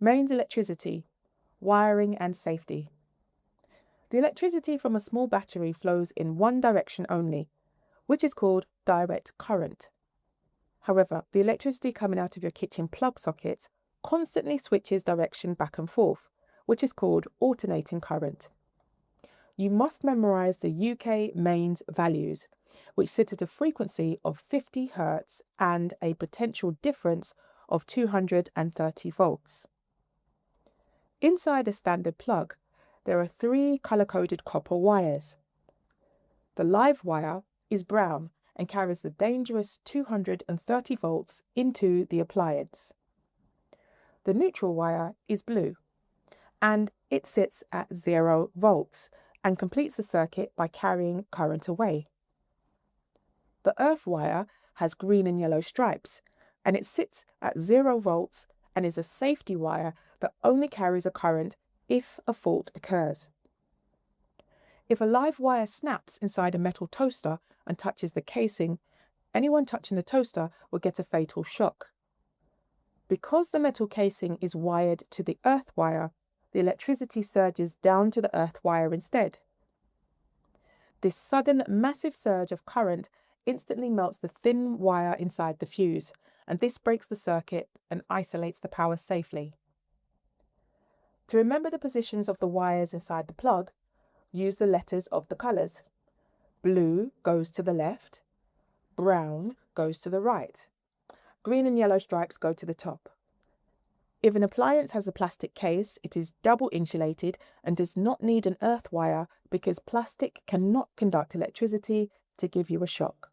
Mains electricity, wiring and safety. The electricity from a small battery flows in one direction only, which is called direct current. However, the electricity coming out of your kitchen plug socket constantly switches direction back and forth, which is called alternating current. You must memorise the UK mains values, which sit at a frequency of 50 Hz and a potential difference of 230 volts. Inside a standard plug, there are 3 colour-coded copper wires. The live wire is brown and carries the dangerous 230 volts into the appliance. The neutral wire is blue and it sits at 0 volts and completes the circuit by carrying current away. The earth wire has green and yellow stripes and it sits at 0 volts and is a safety wire that only carries a current if a fault occurs. If a live wire snaps inside a metal toaster and touches the casing, anyone touching the toaster will get a fatal shock. Because the metal casing is wired to the earth wire, the electricity surges down to the earth wire instead. This sudden massive surge of current instantly melts the thin wire inside the fuse, and this breaks the circuit and isolates the power safely. To remember the positions of the wires inside the plug, use the letters of the colours. Blue goes to the left, brown goes to the right, green and yellow stripes go to the top. If an appliance has a plastic case, it is double insulated and does not need an earth wire because plastic cannot conduct electricity to give you a shock.